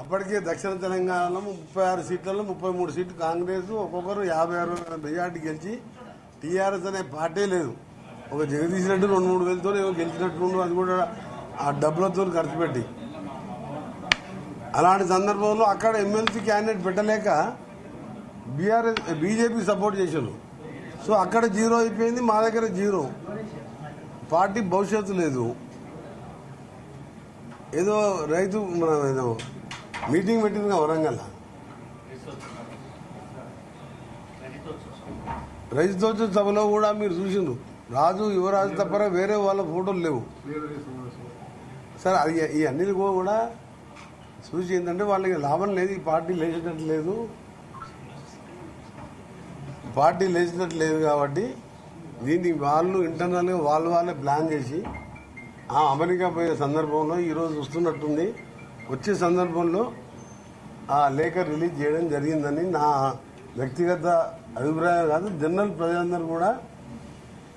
అప్పటికే దక్షిణ తెలంగాణలో 36 సీట్లలో 33 సీట్లు కాంగ్రెస్, ఒక్కొక్కరు 56 మెజార్టీ గెలిచి టీఆర్ఎస్ అనే పార్టీ లేదు. ఒక జగదీష్ రెడ్డి 2-3 వేలతో గెలిచినట్టు, అది కూడా ఆ డబ్బులతో ఖర్చు పెట్టి. అలాంటి సందర్భంలో అక్కడ ఎమ్మెల్సీ క్యాండిడేట్ పెట్టలేక బీజేపీ సపోర్ట్ చేశారు. సో అక్కడ జీరో అయిపోయింది, మా దగ్గర జీరో. పార్టీ భవిష్యత్తు లేదు. ఏదో రైతు ఏదో మీటింగ్ పెట్టింది వరంగల్, రైతుతో సభలో కూడా మీరు చూసిండ్రు. రాజు యువరాజు తప్ప వేరే వాళ్ళ ఫోటోలు లేవు సార్. అది ఈ అన్నిటి కూడా చూసి ఏంటంటే వాళ్ళకి లాభం లేదు, ఈ పార్టీ లేచినట్టు లేదు, కాబట్టి దీన్ని వాళ్ళు ఇంటర్నల్గా వాళ్ళే ప్లాన్ చేసి అమెరికా పోయే సందర్భంలో ఈరోజు వస్తున్నట్టుంది. వచ్చే సందర్భంలో ఆ లేఖ రిలీజ్ చేయడం జరిగిందని నా వ్యక్తిగత అభిప్రాయం కాదు, జనరల్ ప్రజలందరూ కూడా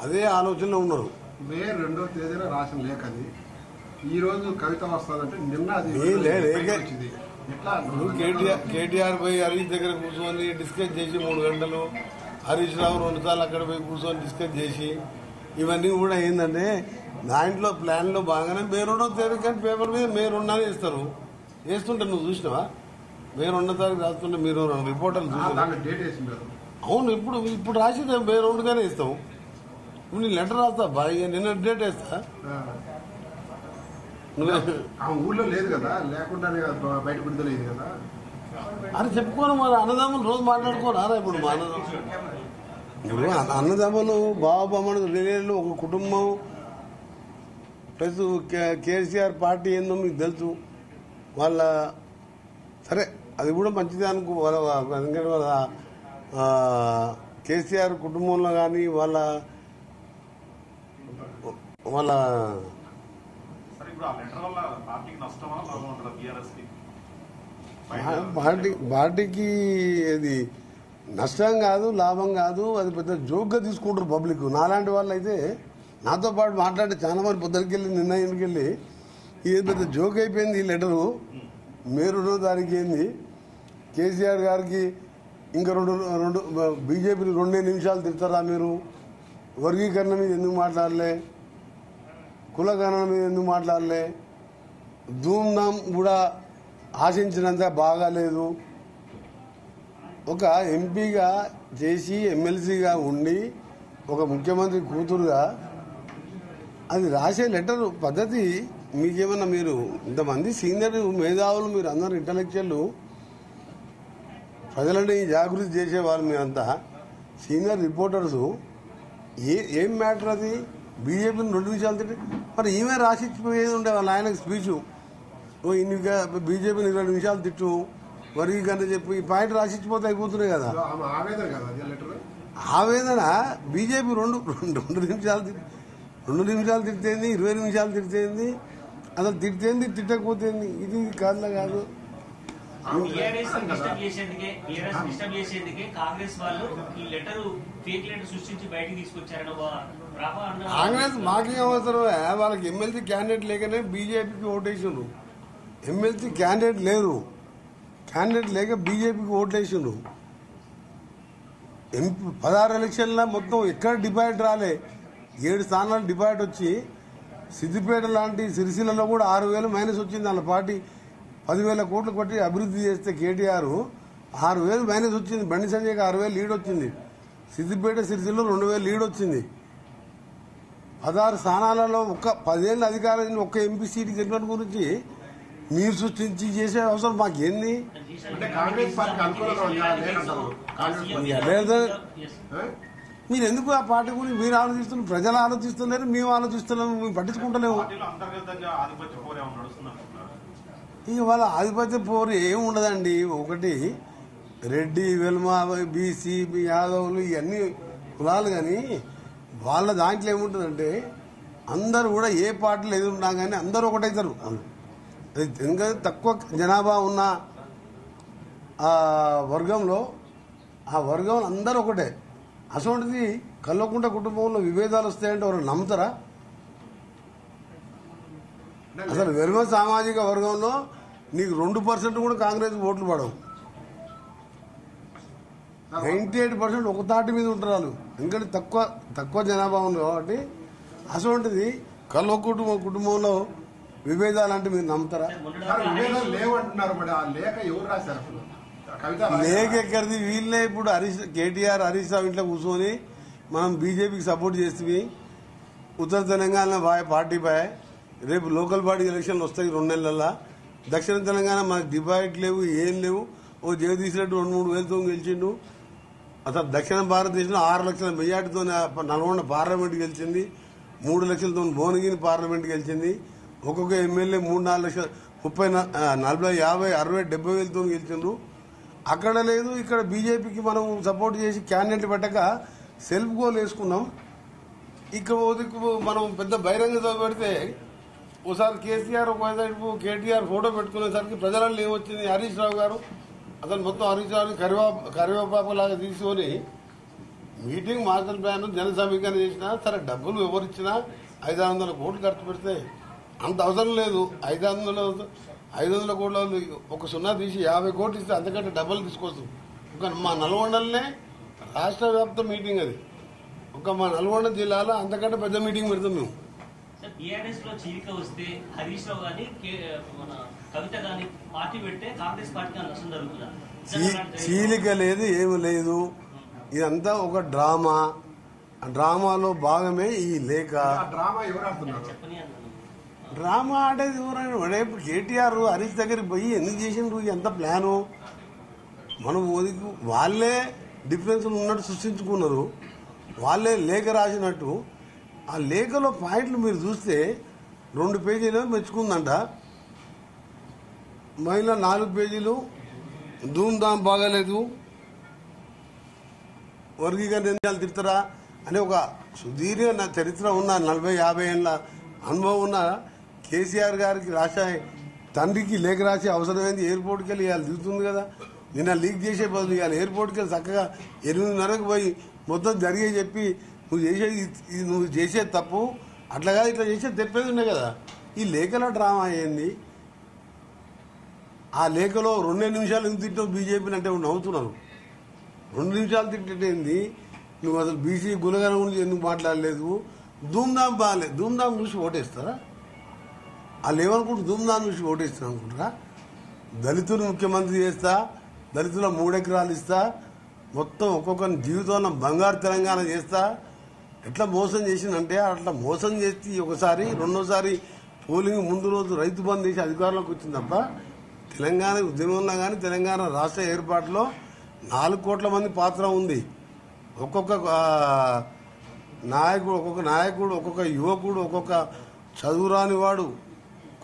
అదే ఆలోచనలో ఉన్నారు. మే 2వ తేదీన రాసిన లేఖ అది. ఈ రోజు కవిత వస్తుందంటే నిన్న కేటీఆర్ పోయి హరీష్ దగ్గర కూర్చొని డిస్కస్ చేసి 3 గంటలు, హరీష్ రావు 2 సార్లు అక్కడ పోయి కూర్చొని డిస్కస్ చేసి, ఇవన్నీ కూడా ఏంటంటే దాంట్లో ప్లాన్ లో బాగానే మే 2వ తేదీ కానీ పేపర్ మీద మే 2 వేస్తారు. వేస్తుంటే నువ్వు చూసినావా? మే 2వ తారీఖు రాస్తుంటే మీరు రిపోర్టర్లు చూసారు. అవును, ఇప్పుడు రాసింది మే 2గానే ఇస్తాం. ఇప్పుడు నీ లెటర్ రాస్తా బాగా, నిన్న డేట్ వేస్తా. ఊళ్ళో లేదు కదా, లేకుండా బయట విడుదలైంది కదా అని చెప్పుకోను. మరి అన్నదమ్ములు రోజు మాట్లాడుకోరారా? ఇప్పుడు మా అన్నదమ్ములు బాబామ్మడు రిలేలు ఒక కుటుంబం ప్లస్ కేసీఆర్ పార్టీ ఏందో మీకు తెలుసు. వాళ్ళ సరే అది కూడా మంచిదే అనుకో. వాళ్ళ కేసీఆర్ కుటుంబంలో కానీ వాళ్ళ పార్టీకి అది నష్టం కాదు, లాభం కాదు. అది పెద్ద జోక్గా తీసుకుంటారు పబ్లిక్. నాలాంటి వాళ్ళు అయితే నాతో పాటు మాట్లాడి చాలా మంది పొద్దుకెళ్ళి నిన్న ఇంటికెళ్ళి ఇది పెద్ద జోక్ అయిపోయింది ఈ లెటరు. మే 2వ తారీఖు ఏంది, కేసీఆర్ గారికి ఇంకా రెండు బీజేపీని 2 నిమిషాలు తిడతారా మీరు? వర్గీకరణ మీద ఎందుకు మాట్లాడలే? కులగణన మీద ఎందుకు మాట్లాడలే? ధూమ్ధామ్ కూడా ఆశించినంత బాగాలేదు. ఒక ఎంపీగా చేసి ఎమ్మెల్సీగా ఉండి ఒక ముఖ్యమంత్రి కూతురుగా అది రాసే లెటర్ పద్ధతి మీకేమన్నా, మీరు ఇంతమంది సీనియర్ మేధావులు, మీరు అందరూ ఇంటలెక్చువల్, ప్రజలని జాగృతి చేసేవాళ్ళు, మీరంతా సీనియర్ రిపోర్టర్స్, ఏం మ్యాటర్ అది? బీజేపీని 2 నిమిషాలు తిట్టి మరి ఈమె రాసిచ్చిపోయేది ఉండే వాళ్ళ ఆయనకు స్పీచు. ఇన్నిగా బీజేపీని 20 నిమిషాలు తిట్టు వర్గీకరణ చెప్పి ఈ పాయింట్ రాసిచ్చిపోతే అయిపోతున్నాయి కదా. ఆవేదన బీజేపీ 2 నిమిషాలు తిడితేంది, 20 నిమిషాలు తిడితేంది, అసలు తిడితేంది తిట్టకపోతేంది, ఇది కాదులా కాదు. కాంగ్రెస్ మాకేం అవసరమే? వాళ్ళకి ఎమ్మెల్సీ క్యాండిడేట్ లేకనే బీజేపీకి ఓటేసిండ్రు. ఎమ్మెల్సీ క్యాండిడేట్ లేరు, క్యాండిడేట్ లేక బీజేపీకి ఓట్లేసిండ్రు. 16 ఎలక్షన్ల మొత్తం ఎక్కడ డిపాజిట్ రాలే. 7 స్థానాలు డిపాజిట్ వచ్చి సిద్దిపేట లాంటి సిరిసిల్లలో కూడా 6,000 మైనస్ వచ్చింది. వాళ్ళ పార్టీ 10,000 కోట్లు కొట్టి అభివృద్ధి చేస్తే కేటీఆర్ 6,000 మైనస్ వచ్చింది. బండి సంజయ్కి 6,000 లీడ్ వచ్చింది. సిద్దిపేట సిరిసిల్లో 2,000 లీడ్ వచ్చింది. 16 స్థానాలలో 10 ఏళ్ళ అధికారం ఒక్క ఎంపీ సీటు గెలిపడం గురించి మీరు సృష్టించి చేసే అవసరం మాకేంది? మీరు ఎందుకు ఆ పార్టీ గురించి మీరు ఆలోచిస్తున్నారు? ప్రజలు ఆలోచిస్తున్నారు, మేము ఆలోచిస్తున్నాము, మేము పట్టించుకుంటలేము. ఇక వాళ్ళ ఆధిపత్య పోరు ఏమి ఉండదండి. ఒకటి రెడ్డి, వెల్మ, బీసీ, యాదవులు ఇవన్నీ కులాలు, కానీ వాళ్ళ దాంట్లో ఏముంటుందంటే అందరూ కూడా ఏ పార్టీలు ఎదురున్నా కానీ అందరూ ఒకటైతారు. ఎందుకంటే తక్కువ జనాభా ఉన్న ఆ వర్గంలో అందరూ ఒకటే. అసలుంటిది కల్వకుంట కుటుంబంలో విభేదాలు వస్తాయంటే ఎవరు నమ్ముతారా? అసలు వెల్మ సామాజిక వర్గంలో నీకు 2% కూడా కాంగ్రెస్ ఓట్లు పడవు. 98% ఒక తాటి మీద ఉంటారు వాళ్ళు. ఎందుకంటే తక్కువ జనాభా ఉంది కాబట్టి. అటువంటిది కల్లో కుటుంబంలో విభేదాలు అంటే మీరు నమ్ముతారా? విభేదాలు లేవంటున్నారు. మరి ఆ లేఖ ఎవరు రాశారు అసలు? లేఖ ఎక్కడిది? వీళ్ళే ఇప్పుడు కేటీఆర్ హరీష్ రావు ఇంట్లో కూర్చొని మనం బీజేపీకి సపోర్ట్ చేస్తే ఉత్తర తెలంగాణ పార్టీ బాయ్, రేపు లోకల్ బాడీ ఎలక్షన్లు వస్తాయి 2 నెలల్లో. దక్షిణ తెలంగాణ మనకు డిబైట్ లేవు, ఏం లేవు. ఓ జగదీష్ రెడ్డి 2-3 వేలతో గెలిచిండు. అసలు దక్షిణ భారతదేశంలో 6 లక్షల మెజార్టీతో నల్గొండ పార్లమెంట్ గెలిచింది, 3 లక్షలతో భువనగిరి పార్లమెంట్ గెలిచింది. ఒక్కొక్క ఎమ్మెల్యే 3-4 లక్షల 30, 40, 50, 60, 70 వేలతో గెలిచిండ్రు. అక్కడ లేదు. ఇక్కడ బీజేపీకి మనం సపోర్ట్ చేసి క్యాండిడేట్ పెట్టక సెల్ఫ్ గోల్ వేసుకున్నాం. ఇక్కడ మనం పెద్ద బహిరంగ సభ పెడితే ఓసారి కేసీఆర్ ఒకవైపు కేటీఆర్ ఫోటో పెట్టుకునేసరికి ప్రజలలో ఏమొచ్చింది? హరీష్ రావు గారు అతను మొత్తం హరీష్ రావుని కరివేపాకులాగా తీసుకొని మీటింగ్ మాస్టర్ ప్లాన్ జన సమీకరణ చేసినా సరే, డబ్బులు ఎవరిచ్చినా 500 కోట్లు ఖర్చు పెడితే అంత అవసరం లేదు. 500 కోట్ల ఒక 0 తీసి 50 కోట్లు ఇస్తే అంతకంటే డబ్బులు తీసుకోవచ్చు. ఒక మా నల్గొండలనే రాష్ట్ర వ్యాప్త మీటింగ్ అది. ఒక మా నల్గొండ జిల్లాలో అంతకంటే పెద్ద మీటింగ్ పెడతాం మేము. టీఆర్ఎస్ లో చీలిక వస్తే హరీష్ రావు గాని మన కవిత గాని పార్టీ పెడితే కాంగ్రెస్ పార్టీకి నష్టం జరుగుతుందా? చీలిక లేదు, ఏమి లేదు. ఇదంతా ఒక డ్రామా. డ్రామాలో భాగమే ఈ లేఖ. డ్రామా ఎవరు ఆడుతున్నారు? డ్రామా ఆడేది ఎవరైనా రేపు కేటీఆర్ హరీష్ దగ్గరికి పోయి ఎందుకు చేసిండ్రు? ఎంత ప్లాను? మనం వాళ్ళే డిఫరెన్స్ ఉన్నట్టు సృష్టించుకున్నారు. వాళ్ళే లేఖ రాసినట్టు. ఆ లేఖలో పాయింట్లు మీరు చూస్తే 2 పేజీలు మెచ్చుకుందంట. మహిళ 4 పేజీలు ధూమ్ధామ్ బాగాలేదు, వర్గీకరణ తిడతారా అని ఒక సుదీర్ఘ చరిత్ర ఉన్న 40-50 ఏళ్ళ అనుభవం ఉన్న కేసీఆర్ గారికి తండ్రికి లేఖ రాసే అవసరమైంది. ఎయిర్పోర్ట్కి వెళ్ళి ఇవాళ దిగుతుంది కదా. నిన్న లీక్ చేసే బదులు ఇవాళ ఎయిర్పోర్ట్కి వెళ్ళి చక్కగా 8:30కు పోయి మొత్తం జరిగే చెప్పి నువ్వు చేసేది తప్పు, అట్లాగా ఇట్లా చేసేది తెప్పేది ఉన్నాయి కదా. ఈ లేఖలో డ్రామా అయ్యింది. ఆ లేఖలో 2 నిమిషాలు ఎందుకు తిట్టావు బీజేపీని అంటే నవ్వుతున్నారు. 2 నిమిషాలు తిట్టేంది? నువ్వు అసలు బీసీ గుణగణ గురించి ఎందుకు మాట్లాడలేదు? ధూమ్ధామ్ బాగాలేదు. ధూమ్ధామ్ చూసి ఓటేస్తారా? వాళ్ళు ఏమనుకుంటారు? ధూమ్ధామ్ చూసి ఓటేస్తారు అనుకుంటారా? దళితులు ముఖ్యమంత్రి చేస్తా, దళితుల 3 ఎకరాలు ఇస్తా, మొత్తం ఒక్కొక్కరి జీవితంలో బంగారు తెలంగాణ చేస్తా. ఎట్లా మోసం చేసిందంటే అట్లా మోసం చేసి ఒకసారి, రెండోసారి పోలింగ్ ముందు రోజు రైతు బంద్ చేసి అధికారంలోకి వచ్చింది తప్ప తెలంగాణ ఉద్యమంలో కానీ తెలంగాణ రాష్ట్ర ఏర్పాటులో 4 కోట్ల మంది పాత్ర ఉంది. ఒక్కొక్క నాయకుడు, ఒక్కొక్క యువకుడు, ఒక్కొక్క చదువురాని వాడు,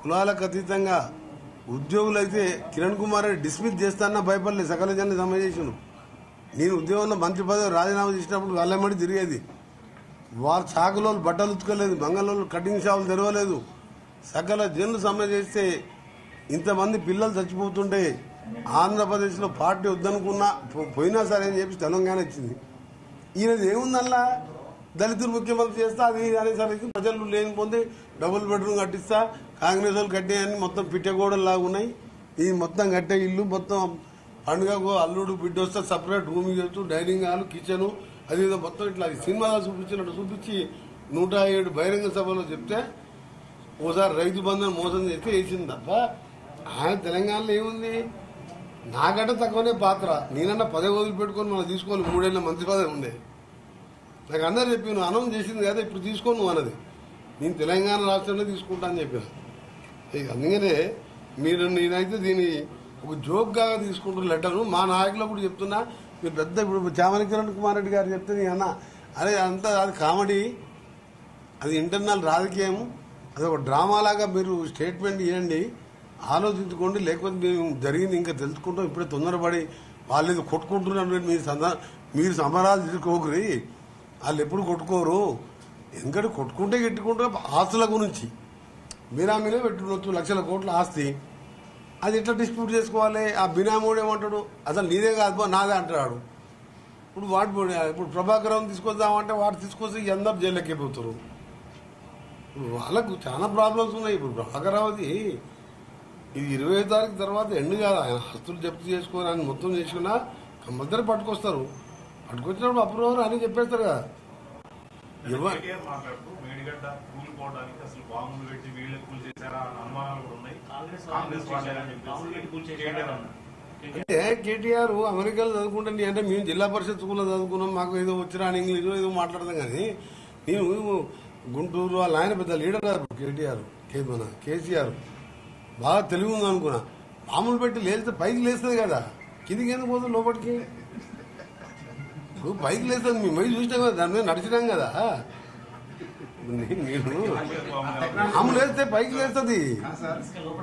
కులాలకు అతీతంగా ఉద్యోగులైతే కిరణ్ కుమార్ రెడ్డి డిస్మిస్ చేస్తానన్నా భయపడలేదు. సకల జన సమావేశం. నేను ఉద్యోగంలో మంత్రి పదవి రాజీనామా చేసినప్పుడు వాళ్ళమ్మడి తిరిగేది. వారు చాకులో బట్టలు ఉతుకోలేదు, బంగాళలో కటింగ్ షాపులు తెరవలేదు. సకల జనులు సమ్మె చేస్తే ఇంతమంది పిల్లలు చచ్చిపోతుంటే ఆంధ్రప్రదేశ్లో పార్టీ వద్దనుకున్నా పోయినా సరే అని చెప్పి తెలంగాణ ఇచ్చింది. ఈయనది ఏముందల్లా దళితులు ముఖ్యమంత్రి చేస్తా అది అనేసరికి ప్రజలు లేని పొంది డబుల్ బెడ్రూమ్ కట్టిస్తా, కాంగ్రెస్ వాళ్ళు కట్టేయని మొత్తం పిట్టగోడల్లాగా ఉన్నాయి. ఈ మొత్తం కట్టే ఇల్లు మొత్తం పండుగకు అల్లుడు బిడ్డ వస్తే సపరేట్ రూమ్ ఇవ్వచ్చు, డైనింగ్ హాల్, కిచెన్, అది మొత్తం ఇట్లా సినిమాలో చూపించినట్టు చూపించి 107 బహిరంగ సభలో చెప్తే ఓసారి రైతు బంధుని మోసం చేస్తే వేసింది తప్ప ఆయన తెలంగాణలో ఏముంది? నాకంటే తక్కువనే పాత్ర. నేనన్నా పదవి వదిలిపెట్టుకొని మనం తీసుకోవాలి. 3 ఏళ్ళ మంత్రి పదవి ఉండే. నాకు అందరు చెప్పి నువ్వు అనౌన్స్ చేసింది కదా ఇప్పుడు తీసుకో నువ్వు అన్నది. నేను తెలంగాణ రాష్ట్రంలో తీసుకుంటా అని చెప్పాను. అందుకనే నేనైతే దీన్ని ఒక జోక్గా తీసుకుంటున్న లెటరు మా నాయకులు కూడా చెప్తున్నా. మీరు పెద్ద ఇప్పుడు చామల కిరణ్ కుమార్ రెడ్డి గారు చెప్తే నీ అన్న అరే అంతా అది కామెడీ, అది ఇంటర్నల్ రాజకీయం, అది ఒక డ్రామా లాగా మీరు స్టేట్మెంట్ ఇవ్వండి, ఆలోచించుకోండి. లేకపోతే మేము జరిగింది ఇంకా తెలుసుకుంటాం. ఇప్పుడే తొందరపడి వాళ్ళు ఏదో కొట్టుకుంటున్నారు. మీరు సమరాలు తీసుకోకరి, వాళ్ళు ఎప్పుడు కొట్టుకోరు. ఎందుకంటే కొట్టుకుంటే ఆస్తుల గురించి బినామీనే పెట్టుకోవచ్చు. లక్షల కోట్ల ఆస్తి, అది ఎట్లా డిస్ప్యూట్ చేసుకోవాలి? ఆ బినామోడు ఏమంటాడు? అసలు నీదే కాదు నాదే అంటాడు. ఇప్పుడు ప్రభాకరం తీసుకొద్దామంటే వాడు తీసుకొచ్చి అందరు జైలుకి పోతారు. వాళ్ళకు చాలా ప్రాబ్లమ్స్ ఉన్నాయి. ఇప్పుడు ప్రభాకరావతి ఇది 20వ తారీఖు తర్వాత ఎండ్ కాదు. ఆయన ఆస్తులు జప్తు చేసుకొని ఆయన మొత్తం చేసుకున్నా కంపల్సరీ పట్టుకొస్తారు. పట్టుకొచ్చినప్పుడు అప్రూవర్ అని చెప్పేస్తారు కదా. మాట్లాడుతూ మేడిగడ్డ కూలిపోవడానికి అసలు బాంబులు పెట్టి వీళ్ళే కూల్ చేశారా అన్న అనుమానాలు కూడా ఉన్నాయి. కాంగ్రెస్ అంటే కేటీఆర్ అమెరికాలో చదువుకుంటే అంటే మేము జిల్లా పరిషత్ స్కూల్లో చదువుకున్నాం, మాకు ఏదో వచ్చినా ఇంగ్లీష్ ఏదో మాట్లాడదాం. కానీ నేను గుంటూరు వాళ్ళ ఆయన పెద్ద లీడర్ గారు కేటీఆర్, మన కేసీఆర్ బాగా తెలివి ఉంది అనుకున్నా. మామూలు పెట్టి లేస్తే పైకి లేస్తుంది కదా, కిందికి ఎందుకు పోతుంది లోపలికి? ఇప్పుడు పైకి లేస్తుంది, మేము పైకి చూసినాం కదా, దాని మీద నడిచినాం కదా. నేను మామూలు వేస్తే పైకి లేస్తుంది.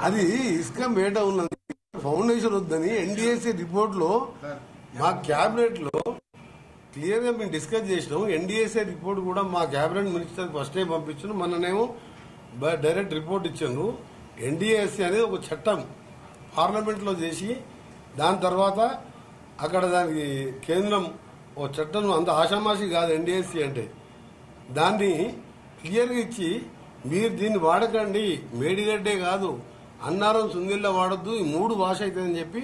అది ఇసుక మేట ఉన్నది, ఫౌండేషన్ వద్దని ఎన్డీఎస్ఏ రిపోర్ట్ లో మా క్యాబినెట్ లో క్లియర్ గా మేము డిస్కస్ చేసినాం. ఎన్డీఎస్ఏ రిపోర్ట్ కూడా మా క్యాబినెట్ మినిస్టర్ ఫస్ట్ టైం పంపించాను. మొన్ననేమో డైరెక్ట్ రిపోర్ట్ ఇచ్చాను. ఎన్డీఎస్ఏ అనేది ఒక చట్టం పార్లమెంట్ లో చేసి దాని తర్వాత అక్కడ దానికి కేంద్రం ఓ చట్టం, అంత ఆషామాషి కాదు ఎన్డీఎస్ఏ అంటే. దాన్ని క్లియర్గా ఇచ్చి మీరు దీన్ని వాడకండి, మేడిగడ్డే కాదు అన్నారం సుందిల్లా వాడద్దు, ఈ 3 భాష అవుతుందని చెప్పి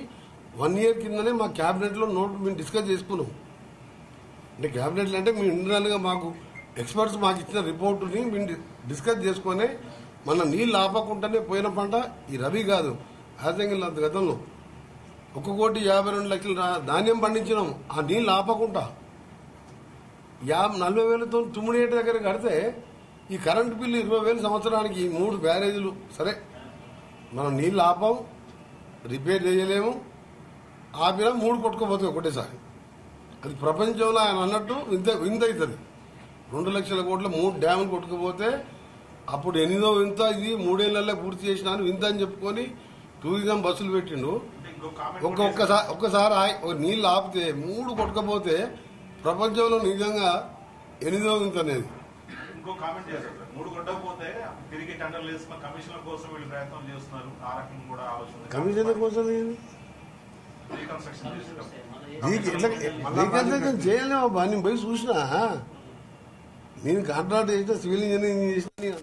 1 year కిందనే మా క్యాబినెట్ లో నోట్ మేము డిస్కస్ చేసుకున్నాం. అంటే క్యాబినెట్లు అంటే మేము ఇంటర్నల్ గా మాకు ఎక్స్పర్ట్స్ మాకు ఇచ్చిన రిపోర్టుని మేము డిస్కస్ చేసుకునే మన నీళ్ళు ఆపకుండానే పోయిన పంట ఈ రబీ కాదు, యాసంగిలో గతంలో 1,52,00,000 ధాన్యం పండించినాం. ఆ నీళ్ళు ఆపకుండా 40,000తో తుమ్మిడేట దగ్గర కడితే ఈ కరెంటు బిల్లు 20,000 సంవత్సరానికి. ఈ 3 బ్యారేజీలు సరే మనం నీళ్ళు ఆపాం, రిపేర్ చేయలేము, ఆపినా 3 కొట్టుకోపోతాయి ఒకటేసారి. అది ప్రపంచంలో ఆయన అన్నట్టు వింత అవుతుంది. 2 లక్షల కోట్ల 3 డ్యాములు కొట్టుకుపోతే అప్పుడు 8వ వింత, ఇది 3 ఏళ్లలో పూర్తి చేసినాను వింత అని చెప్పుకొని టూరిజం బస్సులు పెట్టిండు. ఒక్కసారి నీళ్లు ఆపితే 3 కొట్టుకపోతే ప్రపంచంలో నిజంగా 8వ వింత అనేది. ఇంకో కామెంట్ చేశారు, 3 కొట్టకపోతే తిరిగి టెండర్లు వేసుకున్న కమిషన్ల కోసం వీళ్ళు ప్రయత్నం చేస్తున్నారు. ఆ రకం కూడా ఆలోచన. కమిషన్ల కోసం రీకన్స్ట్రక్షన్ చేసేటప్పుడు రీకన్స్ట్రక్షన్ చేయలేమబ్బా. నేను పోయి చూసినా, నేను కాంట్రాక్ట్ చేసిన, సివిల్ ఇంజనీరింగ్ చేసిన.